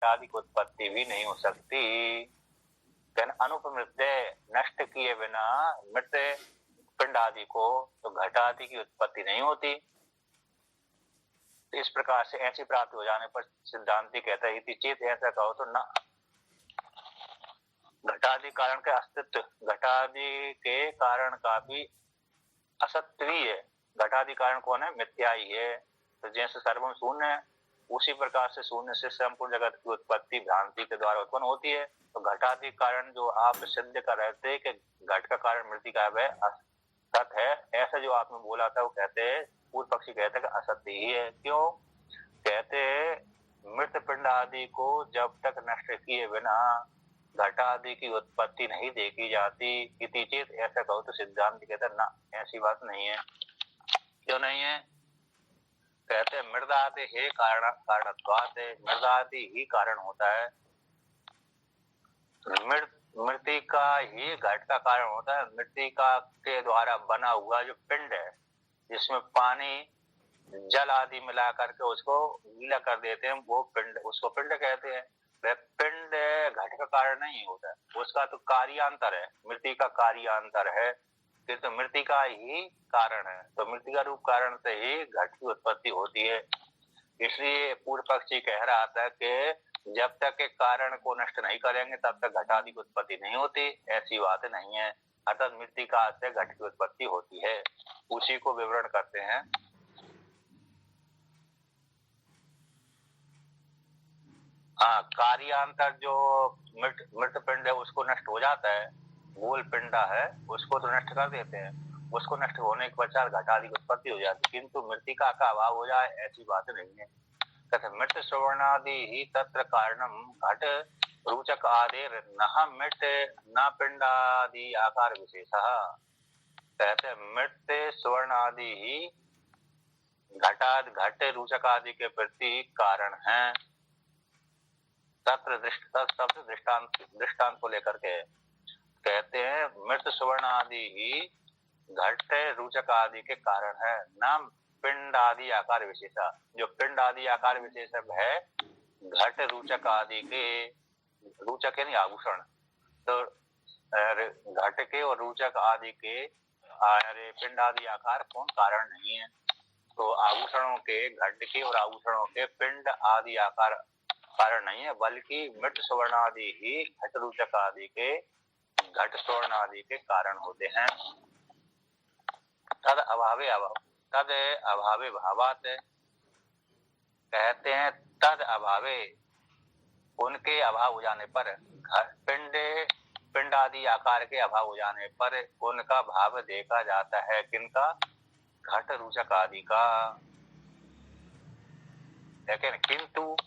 घटादि की उत्पत्ति भी नहीं हो सकती। अनुपमृत नष्ट किए बिना मृत पिंड आदि को तो घटादि की उत्पत्ति नहीं होती। इस प्रकार से ऐसी प्राप्ति हो जाने पर सिद्धांति कहता है चेत ऐसा कहो तो न घटादि कारण के अस्तित्व, घटादि के कारण का भी असत्य ही है। घटादि कारण कौन है? मिथ्या ही है। तो जैसे सर्वम शून्य है, उसी प्रकार से शून्य से संपूर्ण जगत की उत्पत्ति भ्रांति के द्वारा उत्पन्न होती है। तो घटादि कारण जो आप सिद्ध कर रहे थे कि घट का कारण मृतिका है असत है, ऐसा जो आपने बोला था वो कहते हैं, पूर्व पक्षी कहते हैं कि असत्य ही है। क्यों? कहते मृत पिंड आदि को जब तक नष्ट किए बिना घटादि की उत्पत्ति नहीं देखी जाती। इति चेत ऐसा कहो तो सिद्धांत कहते ना, ऐसी बात नहीं है। क्यों नहीं है? कहते मृदादि ही कारणत्वात्, मृदादि ही कारण होता है। मृतिका ही घट का कारण होता है। मृतिका के द्वारा बना हुआ जो पिंड है, जिसमें पानी जल आदि मिला करके उसको गीला कर देते हैं, वो पिंड, उसको पिंड कहते हैं। वह पिंड घट का कारण नहीं होता है, उसका तो कार्यांतर है, मृतिका कार्यांतर है, फिर तो मृतिका ही कारण है। तो मृतिका रूप कारण से ही घट की उत्पत्ति होती है। इसलिए पूर्व पक्षी कह रहा था कि जब तक एक कारण को नष्ट नहीं करेंगे तब तक घटादि की उत्पत्ति नहीं होती। ऐसी बात नहीं है। अर्थात मृतिका से घट की उत्पत्ति होती है। उसी को विवरण करते हैं। हाँ, कार्यांतर जो मृत पिंड है उसको नष्ट हो जाता है, मूल पिंडा है उसको तो नष्ट कर देते हैं, उसको नष्ट होने के पश्चात घटादि की उत्पत्ति हो जाती है। किंतु मृतिका का अभाव हो जाए ऐसी बात नहीं है। कहते मृत श्रवणादि ही तत्र कारणम घट रुचक आदि न मृत न पिंडादि आकार विशेषः। कहते मृत स्वर्ण आदि ही घट रुचक आदि के प्रति कारण है। तत्र दृष्टांत को लेकर के कहते हैं मृत सुवर्ण आदि ही घट रुचक आदि के कारण है, नाम पिंड आदि आकार विशेषा। जो पिंड आदि आकार विशेष है घट रुचक आदि के, रुचक यानी आभूषण, तो घट के और रुचक आदि के पिंड आदि आकार कौन कारण नहीं है। तो आभूषणों के, घट के और आभूषणों के पिंड आदि आकार कारण नहीं है, बल्कि मृत स्वर्ण आदि ही घट रुचक आदि के, घट स्वर्ण आदि के कारण होते हैं। तद अभावे भावात, कहते हैं तद अभावे, उनके अभाव हो जाने पर, पिंड आदि आकार के अभाव हो जाने पर उनका भाव देखा जाता है। किनका? घट रुचक आदि का। लेकिन किंतु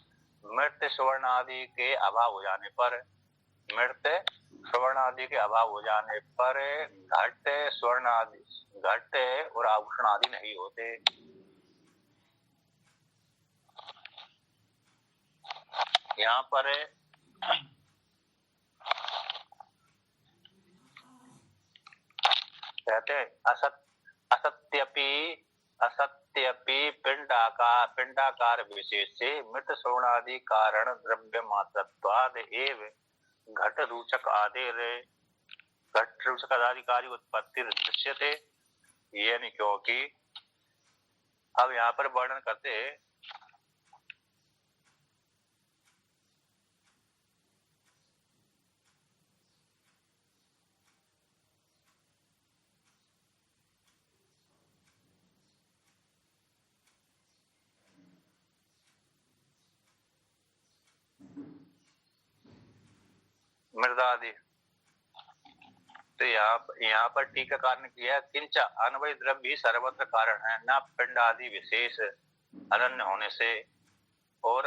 मृत स्वर्ण आदि के अभाव हो जाने पर, मृत स्वर्ण आदि के अभाव हो जाने पर घट स्वर्ण आदि, घट और आभूषण आदि नहीं होते। यहाँ पर कहते असत्यपि पिंडाकार विशेष से मृत श्रवणादि कारण द्रव्य मात्रत्वाद एव घट रुचक आदि आदि उत्पत्ति दृश्यते। ये नहीं, क्योंकि अब यहाँ पर वर्णन करते मृदादि, तो यहाँ पर टीकाकार ने किया किंच अन्वय द्रव्य सर्वत्र कारण है, न पिंड आदि विशेष अनन्य होने से। और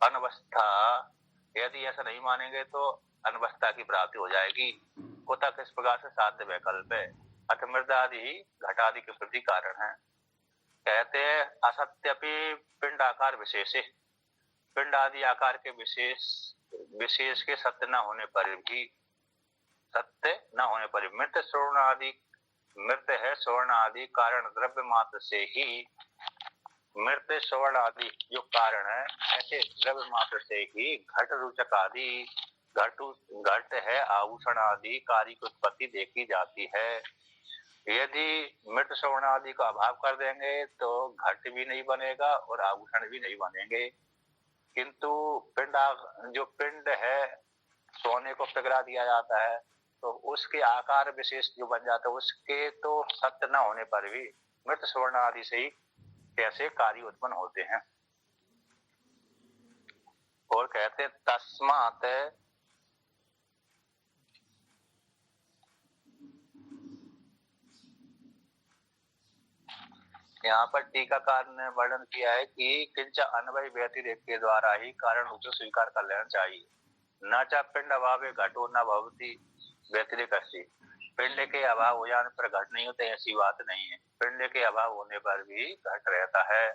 अनवस्था, यदि ऐसा नहीं मानेंगे तो अनवस्था की प्राप्ति हो जाएगी। कुतः, किस प्रकार से? साध्य वैकल्प है। अथ मृदादि ही घटादि के प्रति कारण है। कहते हैं असत्यपि पिंड आकार विशेष, पिंड आदि आकार के विशेष के सत्य न होने पर भी, मृत स्वर्ण आदि, मृत है स्वर्ण आदि कारण द्रव्य मात्र से ही मृत श्रवण आदि जो कारण है, ऐसे द्रव्य मात्र से ही घट रुचक आदि घट है आभूषण आदि कार्य की उत्पत्ति देखी जाती है। यदि मृत श्रवण आदि का अभाव कर देंगे तो घट भी नहीं बनेगा और आभूषण भी नहीं बनेंगे। किंतु जो पिंड है सोने को पिघला दिया जाता है तो उसके आकार विशेष जो बन जाता है, उसके तो सत्य न होने पर भी मृत श्रवण आदि से ही कैसे कार्य उत्पन्न होते हैं। और कहते तस्मात यहाँ पर टीकाकार ने वर्णन किया है कि किंच अन्वय व्यतिरेक के द्वारा ही कारण रूप से स्वीकार कर लेना चाहिए। न चा पिंड अभावे घटो न भवति व्यतिरेक अस्ति। पिंड के अभाव हो जाने पर घट नहीं होते ऐसी बात नहीं है, पिंड के अभाव होने पर भी घट रहता है।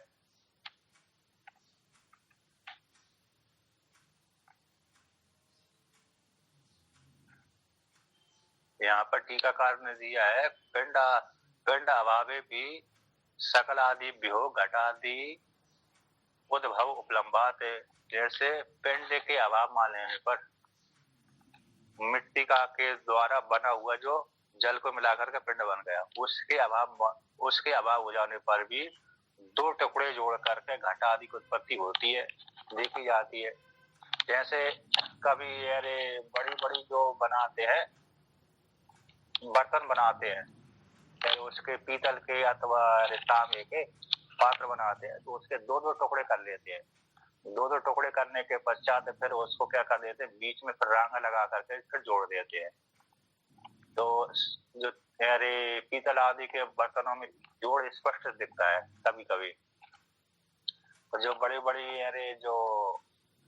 यहाँ पर टीकाकार ने दिया है पिंड अभावे भी सकल आदि व्यो घटादि उद्भव उपलम्बात। जैसे पिंड के अभाव मान लेने पर मिट्टी का के द्वारा बना हुआ जो जल को मिलाकर के पिंड बन गया, उसके अभाव हो जाने पर भी दो टुकड़े जोड़ करके घटा आदि की उत्पत्ति होती है, देखी जाती है। जैसे कभी अरे बड़ी बड़ी जो बनाते हैं बर्तन बनाते हैं, चाहे उसके पीतल के अथवा तांबे के पात्र बनाते हैं, तो उसके दो दो टुकड़े कर लेते हैं। दो दो टुकड़े करने के पश्चात फिर उसको क्या कर देते हैं, बीच में फिर रांगा लगा करके फिर जोड़ देते हैं। तो जो अरे पीतल आदि के बर्तनों में जोड़ स्पष्ट दिखता है कभी कभी। और जो बड़ी बड़ी अरे जो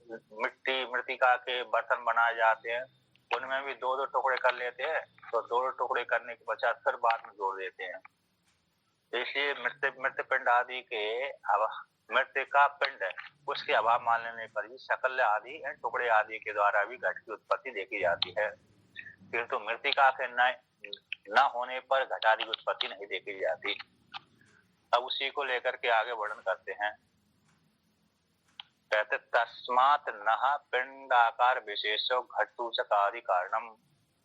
मृतिका के बर्तन बनाए जाते हैं उनमें भी दो दो टुकड़े कर लेते हैं, तो दो टुकड़े करने के पश्चात फिर बाद में जोड़ देते हैं। इसलिए मृत पिंड आदि के मृत का पिंड उसके अभाव मान लेने पर भी सकल आदि टुकड़े आदि के द्वारा भी घट की उत्पत्ति देखी जाती है, किंतु मृतिका के न होने पर घट आदि की उत्पत्ति नहीं देखी जाती। अब उसी को लेकर के आगे वर्णन करते हैं। कहते तस्मात नह पिंड आकार विशेषो घटूचक आदि कारणम।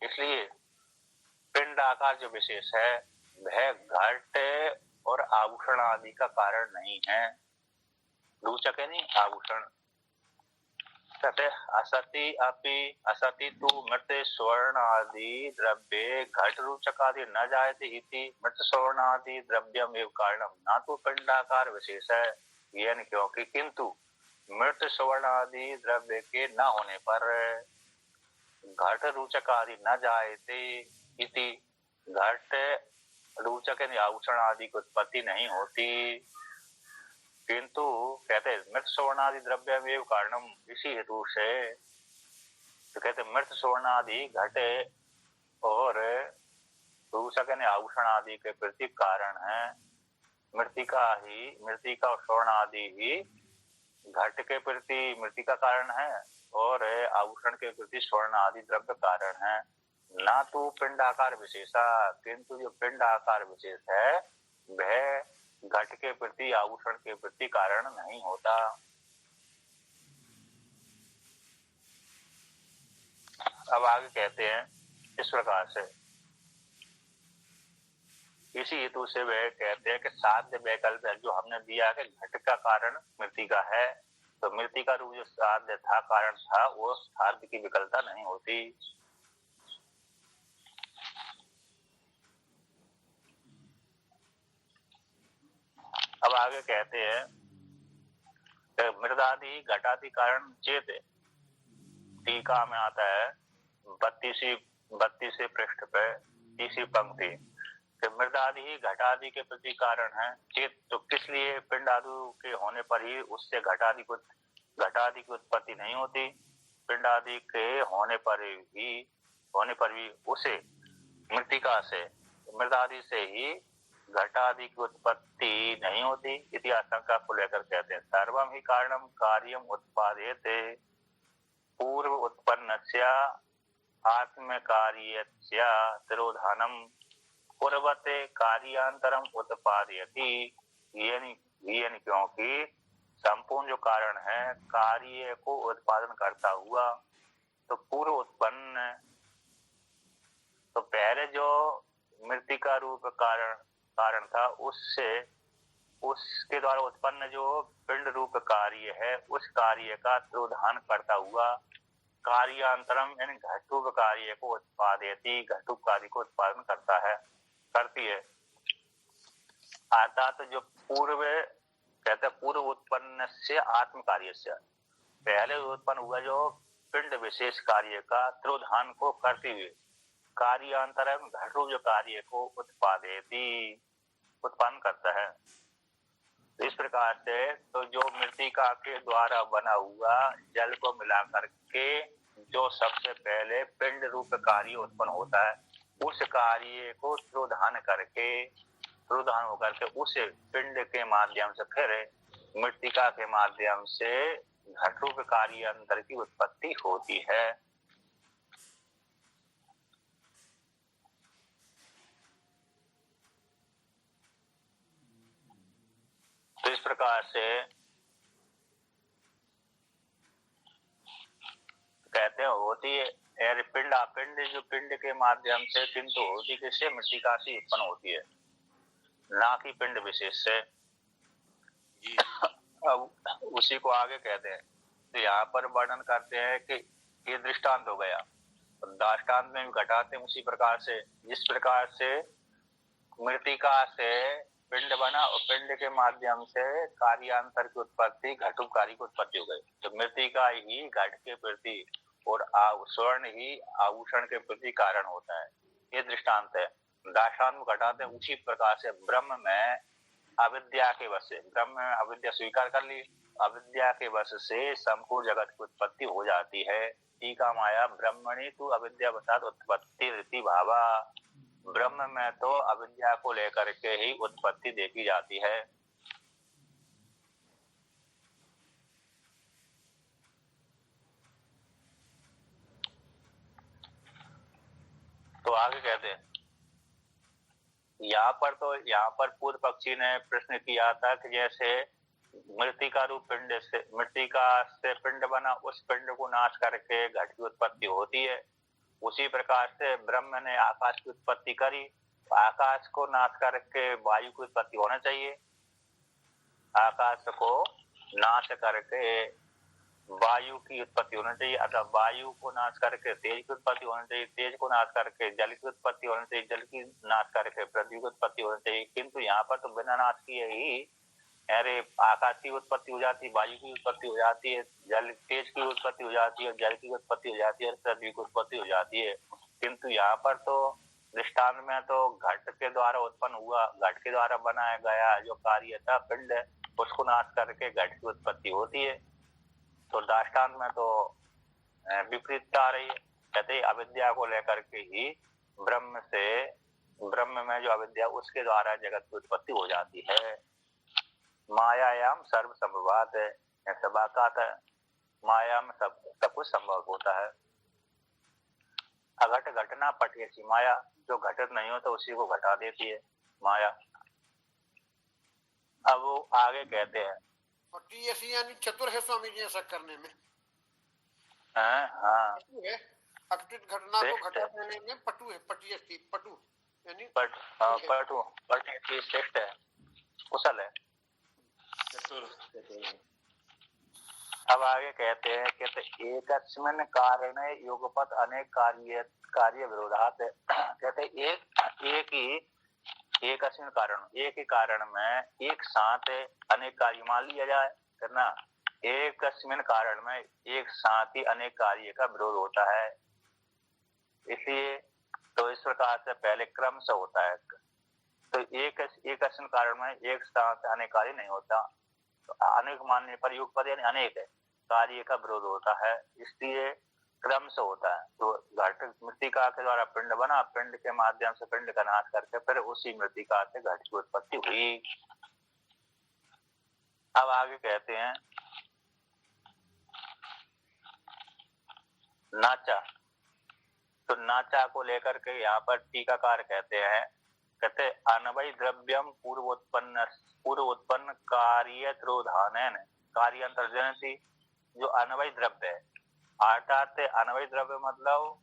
इसलिए पिंड आकार जो विशेष है वह घट और आभूषण आदि का कारण नहीं है। रूचक है नहीं आभूषण। कहते असति अपि असति तु मृत स्वर्ण आदि द्रव्य घट रूचक आदि न जायते इति मृत स्वर्ण आदि द्रव्यम एवं कारणम न तो पिंडाकार विशेष है। यह क्योंकि किंतु मृत स्वर्ण आदि द्रव्य के न होने पर घट रूचक आदि न जायते इति घट रूचक आभूषण आदि की उत्पत्ति नहीं होती। किंतु कहते मृत स्वर्ण आदि द्रव्य में कारणम, इसी हेतु से तो कहते मृत स्वर्ण आदि घटे और रूचक आभूषण आदि के प्रति कारण है। मृतिका और स्वर्ण आदि ही घट के प्रति मृतिका कारण है और आभूषण के प्रति स्वर्ण आदि द्रव्य कारण है। ना तो पिंड आकार विशेषा, किंतु जो पिंड आकार विशेष है वह घट के प्रति आभूषण के प्रति कारण नहीं होता। अब आगे कहते हैं इस प्रकार से, इसी हेतु से वह कहते हैं कि साध्य वैकल्प जो हमने दिया कि घट का कारण मृतिका है, तो मृतिका रूप जो साध्य था कारण था वो साध्य की विकलता नहीं होती। अब आगे कहते हैं मृदादि घटादि कारण चेत, टीका में आता है 32 पृष्ठ पे तीसरी पंक्ति, मृदादि ही घटादि के प्रति कारण है चेत, तो किस लिए पिंड आदि के होने पर ही उससे घटादि की उत्पत्ति नहीं होती। पिंड आदि के होने पर भी उसे मृतिका से मृदादि से ही घटादि की उत्पत्ति नहीं होती। इति आशंका को लेकर कहते हैं सर्वम ही कारणम कार्यम उत्पाद्यते पूर्व उत्पन्नस्य आत्म कार्यस्य तिरोधानम पूर्वते कार्यांतरम उत्पादयति। यानी यानी क्योंकि संपूर्ण जो कारण है कार्य को उत्पादन करता हुआ, तो पूर्व उत्पन्न, तो पहले जो मृतिका रूप कारण था उसके द्वारा उत्पन्न जो पिंड रूप कार्य है, उस कार्य का तिरोधान करता हुआ कार्यांतरम यानी घटरूप कार्य को उत्पादयति, घटरूप कार्य को उत्पादन करती है। अर्थात जो पूर्व कहते पूर्व उत्पन्न से आत्म कार्य से, पहले उत्पन्न हुआ जो पिंड विशेष कार्य का तिरोधान को करते हुए कार्यांतरम घटरूप जो कार्य को उत्पन्न करता है। इस प्रकार से तो जो मृतिका के द्वारा बना हुआ जल को मिलाकर के जो सबसे पहले पिंड रूप कार्य उत्पन्न होता है, उस कार्य को तिरोधान होकर के उस पिंड के माध्यम से फिर मृतिका के माध्यम से घटरूप कार्य अंतर की उत्पत्ति होती है। तो इस प्रकार से कहते हैं होती है पिंड जो पिंड के माध्यम से, किंतु होती किससे? मृतिका से उत्पन्न होती है, ना कि पिंड विशेष से। अब उसी को आगे कहते हैं। तो यहाँ पर वर्णन करते हैं कि ये दृष्टांत हो गया, दृष्टांत में भी घटाते हैं उसी प्रकार से, जिस प्रकार से मृतिका से पिंड बना और पिंड के माध्यम से कार्यांतर की उत्पत्ति, घटरूप कार्य की उत्पत्ति हो गई। तो मृतिका ही घट के प्रति और स्वर्ण ही आभूषण के प्रति कारण होता है, ये दृष्टांत है। दृष्टांत में घटाते हैं उसी प्रकार से ब्रह्म में अविद्या के वश से, ब्रह्म में अविद्या स्वीकार कर ली, अविद्या के वश से संपूर्ण जगत की उत्पत्ति हो जाती है। टीका माया ब्रह्मणि तु अविद्या वशात उत्पत्ति रीति भावा, ब्रह्म में तो अविद्या को लेकर के ही उत्पत्ति देखी जाती है। तो आगे कहते हैं यहाँ पर पूर्व पक्षी ने प्रश्न किया था कि जैसे मृतिका रूप पिंड से, मृतिका से पिंड बना, उस पिंड को नाश करके घट की उत्पत्ति होती है। उसी प्रकार से ब्रह्म ने आकाश की उत्पत्ति करी, आकाश को नाश करके वायु की उत्पत्ति होना चाहिए, आकाश को नाश करके वायु की उत्पत्ति होना चाहिए, अथवा वायु को नाश करके तेज की उत्पत्ति होना चाहिए, तेज को नाश करके जल की उत्पत्ति होना चाहिए, जल की नाश करके पृथ्वी की उत्पत्ति होना चाहिए। किंतु यहाँ पर तो बिना नाश किए ही अरे आकाश की उत्पत्ति हो जाती है, वायु की उत्पत्ति हो जाती है, जल तेज की उत्पत्ति हो जाती है, जल की उत्पत्ति हो जाती है, पृथ्वी की उत्पत्ति हो जाती है। किंतु यहाँ पर तो दृष्टांत में तो घट के द्वारा उत्पन्न हुआ, घट के द्वारा बनाया गया जो कार्य था पिंड, उसको नाश करके घट की उत्पत्ति होती है। तो दृष्टांत में तो विपरीतता आ रही है, कहते अविद्या को लेकर के ही ब्रह्म में जो अविद्या, उसके द्वारा जगत की उत्पत्ति हो जाती है। मायायाम सर्व संभवात है, सबाकात है, माया में सब कुछ संभव होता है। अघट घटना पटेसी माया, जो घटित नहीं होता उसी को घटा देती है माया। अब वो आगे कहते हैं पटी यानी चतुर है स्वामी जी ऐसा करने में। हाँ अघटित घटना को घटा देने में पटु है, पटु यानी पटु श्रेष्ठ है, कुशल है। अब आगे कहते हैं कि एकस्मिन् कारणे युगपत अनेक कार्य विरोधात, कहते एकस्मिन् कारण, एक ही कारण में एक साथ अनेक कार्य मान लिया जाए करना, एकस्मिन् कारण में एक साथ ही अनेक कार्य का विरोध होता है। इसलिए तो इस प्रकार से पहले क्रम से होता है, तो एकस्मिन् कारण में एक साथ अनेक कार्य नहीं होता। तो अनेक मानने पर युगपद यानी अनेक है कार्य का विरोध होता है, इसलिए क्रम से होता है। तो घट मृतिका के द्वारा पिंड बना, पिंड के माध्यम से पिंड का नाश करके फिर उसी मृतिका से घट की उत्पत्ति हुई। अब आगे कहते हैं नाचा, तो नाचा को लेकर के यहाँ पर टीकाकार कहते हैं कहते अन्वय द्रव्यम पूर्व उत्पन्न कार्य त्रोधान कार्यांतर्जनति। जो अन्वय द्रव्य है अर्थात अन्वय द्रव्य मतलब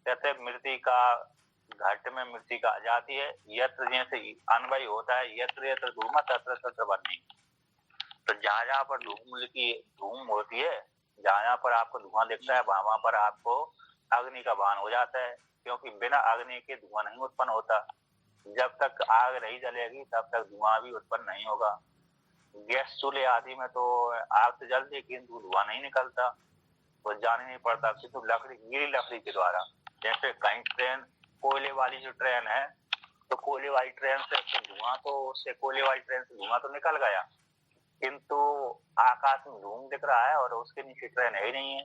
कहते मृत्तिका घट में मृत्तिका आ जाती है, यत्र जैसे अन्वय होता है यत्र यत्र धूम तत्र तत्र बन्नी। तो जहाँ जहाँ पर धूम होती है, जहाँ जहाँ पर आपको धुआं दिखता है वहां पर आपको अग्नि का भान हो जाता है, क्योंकि बिना अग्नि के धुआं नहीं उत्पन्न होता। जब तक आग नहीं जलेगी तब तक धुआं भी उत्पन्न नहीं होगा। गैस चूल्हे आदि में तो आग तो जलती है किंतु धुआं नहीं निकलता, तो जान नहीं पड़ता। किंतु लकड़ी, गीली लकड़ी के द्वारा, जैसे कहीं ट्रेन कोयले वाली जो ट्रेन है, तो कोयले वाली ट्रेन से धुआं तो उससे कोयले वाली ट्रेन से धुआं तो निकल गया, किंतु आकाश में धूम दिख रहा है और उसके नीचे ट्रेन है ही नहीं है।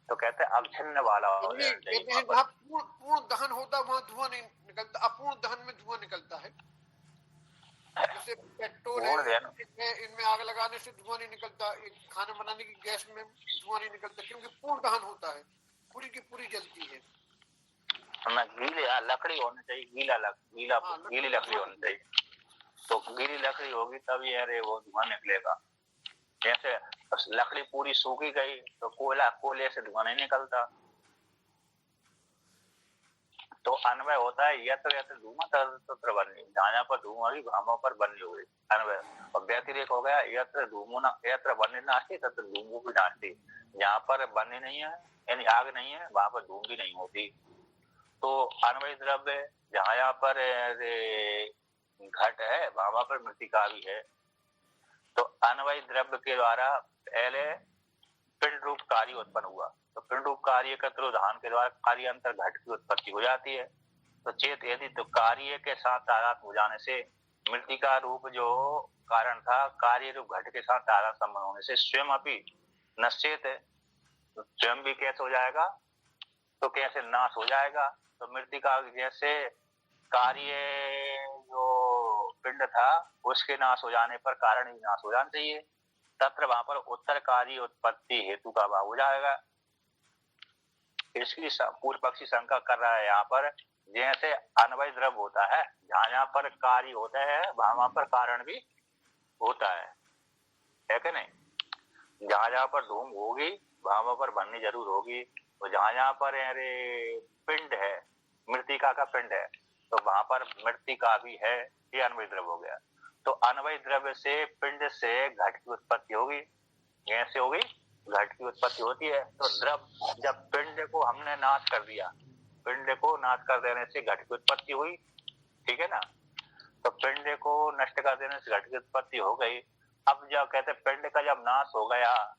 तो कहते हैं अवच्छिन्न वाला हो जाना चाहिए। जहाँ पूर्ण दहन होता है वहाँ धुआं नहीं निकलता, अपूर्ण दहन में धुआं निकलता है। जैसे पेट्रोल है, इनमें आग लगाने से धुआं नहीं निकलता, खाना बनाने की गैस में धुआं नहीं निकलता, क्योंकि पूर्ण दहन होता है, पूरी की पूरी जलती है। गीली लकड़ी होनी चाहिए, गीली लकड़ी होनी चाहिए। तो गीली लकड़ी होगी तभी अरे वो धुआं निकलेगा। जैसे लकड़ी पूरी सूखी गई तो कोयले से धुआं नहीं निकलता। तो अन्वय होता है यत्र यत्र धूम तत्र बन्नी, जहाँ पर धूम होगी वहां पर बन्नी हुई अन्वय। और व्यतिरेक हो गया यत्र बन्नी नास्ती तत्र धूमो भी नास्ती, जहाँ पर बन्नी नहीं है यानी आग नहीं है वहां पर धूम भी नहीं होती। तो अन्वय द्रव्य जहाँ पर घट है वहां पर मृत्तिका भी है। तो अन्वय द्रव्य के द्वारा पहले पिंड रूप कार्य उत्पन्न हुआ, तो पिंड रूप कार्य का त्रोधान के द्वारा कार्य अंतर घट की उत्पत्ति हो जाती है। तो चेत यदि तो कार्य के साथ तादात्म्य हो जाने से मृत्तिका रूप जो कारण था कार्य रूप घट के साथ तादात्म्य संबंध होने से स्वयं अपनी नश्चेत है, तो स्वयं भी कैसे हो जाएगा, तो कैसे नाश हो जाएगा। तो मृत्तिका जैसे कार्य जो पिंड था उसके नाश हो जाने पर कारण भी नाश हो जाना चाहिए, तत्र वहां पर उत्तर कार्य उत्पत्ति हेतु का अभाव हो जाएगा। इसकी पूर्व पक्षी शंका कर रहा है यहाँ पर, जैसे अन्वय द्रव्य होता है जहाँ जहाँ पर कार्य होता है वहां पर कारण भी होता है कि नहीं। जहाँ जहाँ पर धूम होगी वहां पर बननी जरूर होगी, तो जहाँ जहाँ पर अरे पिंड है, मृत्तिका का पिंड है, तो वहां पर मृत्तिका भी है, ये अन्वय द्रव्य हो गया। तो अन्वय द्रव्य से पिंड से घट की उत्पत्ति होगी, कैसे होगी, घट की उत्पत्ति होती है। तो द्रव्य जब पिंड को हमने नाश कर दिया, पिंड को नाश कर देने से घट की उत्पत्ति हुई, ठीक है ना। तो पिंड को नष्ट कर देने से घट की उत्पत्ति हो गई। अब जब कहते पिंड का जब नाश हो गया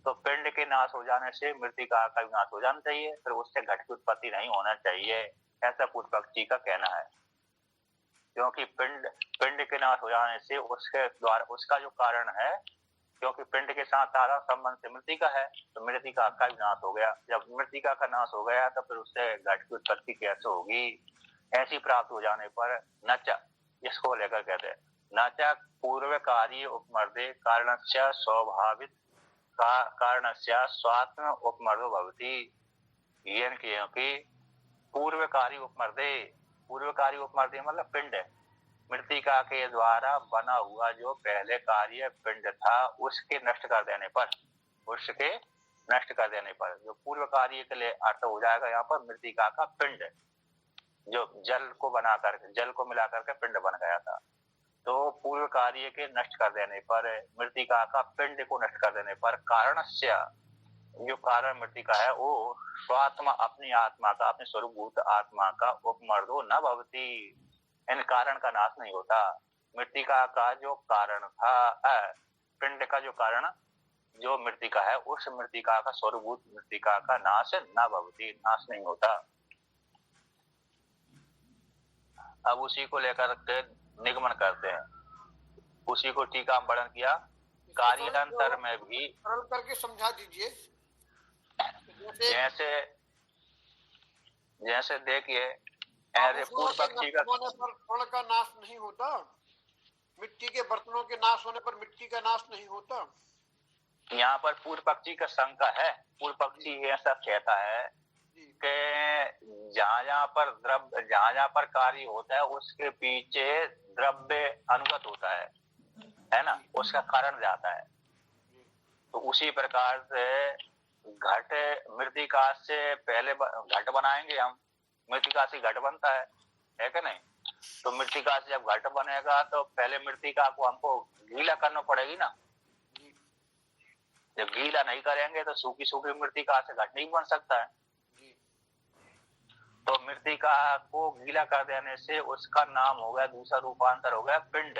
तो पिंड के नाश हो जाने से मृत्तिका का भी नाश हो जाना चाहिए, फिर उससे घट की उत्पत्ति नहीं होना चाहिए, ऐसा पूर्व पक्षी का कहना है। क्योंकि पिंड के नाश हो जाने से उसके द्वारा उसका जो कारण है, क्योंकि पिंड के साथ तारा संबंध से मृत्तिका है, तो मृत्तिका का भी नाश हो गया। जब मृत्तिका का नाश हो गया तो फिर उससे घट की उत्पत्ति कैसे होगी। ऐसी प्राप्त हो जाने पर नच, इसको लेकर कहते हैं नच पूर्व कार्य उपमर्दे कारणस्य स्वाभाविक कारणस्य स्वात्म उपमर्दो भवति। क्योंकि पूर्वकारी उपमर्दे मतलब पिंड है, मृत्तिका के द्वारा बना हुआ जो पहले कार्य पिंड था उसके नष्ट कर देने पर जो पूर्व कार्य के लिए अर्थ हो जाएगा यहाँ पर मृत्तिका का पिंड, जो जल को मिला करके पिंड बन गया था। तो पूर्व कार्य के नष्ट कर देने पर, मृत्तिका का पिंड को नष्ट कर देने पर कारणस्य, जो कारण मृत्तिका है वो स्वात्मा अपनी आत्मा का, अपने स्वरूपभूत आत्मा का उपमर्दो न भवति, इन कारण का नाश नहीं होता। मृत्तिका का जो कारण था, पिंड का जो कारण जो मृत्तिका है, उस मृत्तिका का स्वरूपभूत मृत्तिका का नाश न भवति, नाश नहीं होता। अब उसी को लेकर के निगमन करते हैं, उसी को टीका में वर्णन किया। कार्यांतर में भी सरल करके समझा दीजिए। जैसे देखिए पूर्व पक्षी का फल का नाश नहीं होता, मिट्टी के बर्तनों के नाश होने पर मिट्टी का नाश नहीं होता। यहाँ पर पूर्व पक्षी का शंका है, पूर्व पक्षी ऐसा कहता है कि जहां जहां पर कार्य होता है उसके पीछे द्रव्य अनुगत होता है ना, उसका कारण जाता है। तो उसी प्रकार से घट मृत्तिका से पहले घट बनाएंगे हम, मृत्तिका से घट बनता है कि नहीं? तो मृत्तिका से जब घट बनेगा तो पहले मृत्तिका को हमको गीला करना पड़ेगी ना। जब गीला नहीं करेंगे तो सूखी सूखी मृत्तिका से घट नहीं बन सकता है। तो मृत्तिका को गीला कर देने से उसका नाम हो गया, दूसरा रूपांतर हो गया पिंड।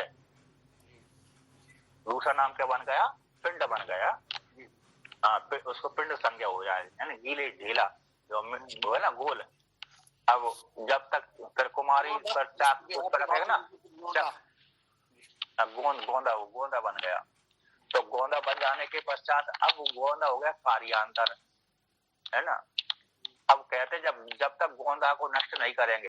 दूसरा नाम क्या बन गया? पिंड बन गया। हाँ, उसको पिंड संज्ञा हो जाए, यानी गीले ढीला जो है ना गोल। अब जब तक त्रिकुमारी पर चाक उस पर रखेगा ना, गोंदा बन गया। तो गोंदा बन जाने के पश्चात अब गोंदा हो गया कार्यांतर, है ना। अब कहते जब तक गोंदा को नष्ट नहीं करेंगे